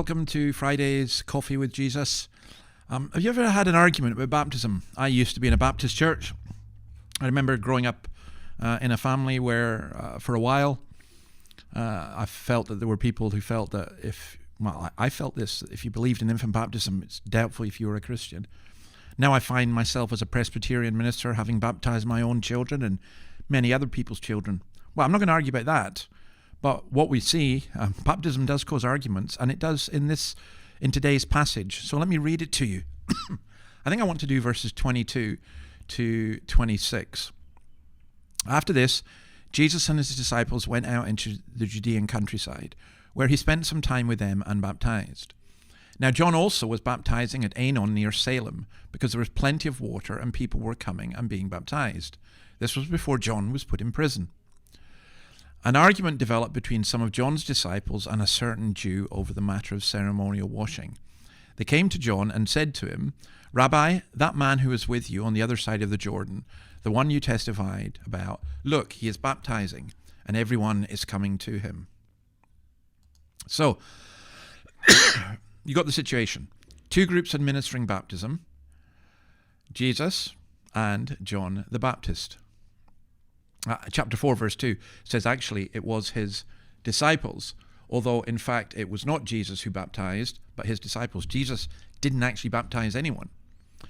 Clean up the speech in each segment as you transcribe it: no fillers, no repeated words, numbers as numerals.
welcome to Friday's Coffee with Jesus. Have you ever had an argument about baptism? I used to be in a Baptist church. I remember growing up in a family where for a while I felt that there were people who felt that I felt this, if you believed in infant baptism, it's doubtful if you were a Christian. Now I find myself as a Presbyterian minister having baptized my own children and many other people's children. Well, I'm not going to argue about that. But what we see, baptism does cause arguments, and it does in today's passage. So let me read it to you. I think I want to do verses 22 to 26. After this, Jesus and his disciples went out into the Judean countryside, where he spent some time with them and baptized. Now John also was baptizing at Aenon near Salem, because there was plenty of water and people were coming and being baptized. This was before John was put in prison. An argument developed between some of John's disciples and a certain Jew over the matter of ceremonial washing. They came to John and said to him, "Rabbi, that man who is with you on the other side of the Jordan, the one you testified about, look, he is baptizing, and everyone is coming to him." So, you got the situation. Two groups administering baptism, Jesus and John the Baptist. Chapter 4, verse 2 says actually it was his disciples, although in fact it was not Jesus who baptized, but his disciples. Jesus didn't actually baptize anyone,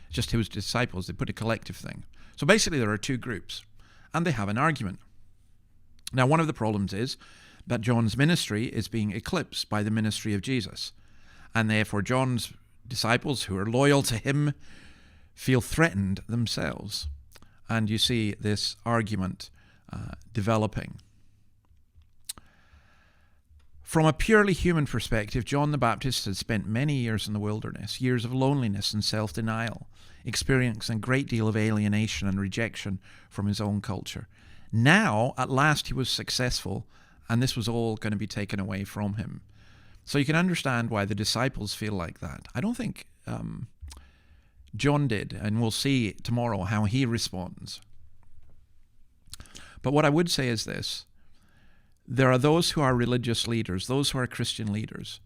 just his disciples. They put a collective thing. So basically there are two groups, and they have an argument. Now one of the problems is that John's ministry is being eclipsed by the ministry of Jesus, and therefore John's disciples who are loyal to him feel threatened themselves. And you see this argument developing. From a purely human perspective, John the Baptist had spent many years in the wilderness, years of loneliness and self-denial, experiencing a great deal of alienation and rejection from his own culture. Now, at last, he was successful, and this was all going to be taken away from him. So you can understand why the disciples feel like that. I don't think John did, and we'll see tomorrow how he responds. But what I would say is this: there are those who are religious leaders, those who are Christian leaders,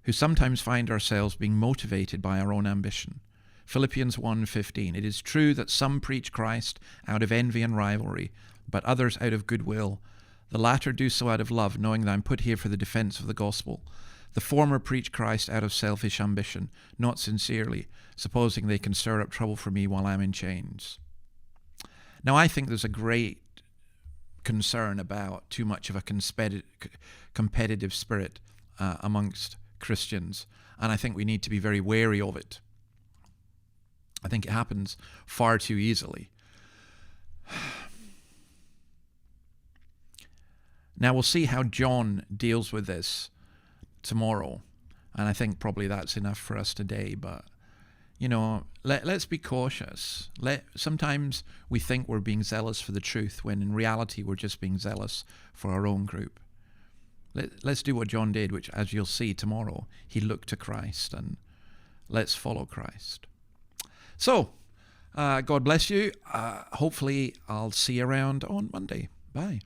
who sometimes find ourselves being motivated by our own ambition. Philippians 1:15, "It is true that some preach Christ out of envy and rivalry, but others out of goodwill. The latter do so out of love, knowing that I'm put here for the defense of the gospel. The former preach Christ out of selfish ambition, not sincerely, supposing they can stir up trouble for me while I'm in chains." Now, I think there's a great concern about too much of a competitive spirit amongst Christians, and I think we need to be very wary of it. I think it happens far too easily. Now, we'll see how John deals with this tomorrow, and I think probably that's enough for us today. But let's be cautious. Sometimes we think we're being zealous for the truth, when in reality we're just being zealous for our own group. Let's do what John did, which, as you'll see tomorrow, he looked to Christ, and let's follow Christ. So, God bless you. Hopefully I'll see you around on Monday. Bye.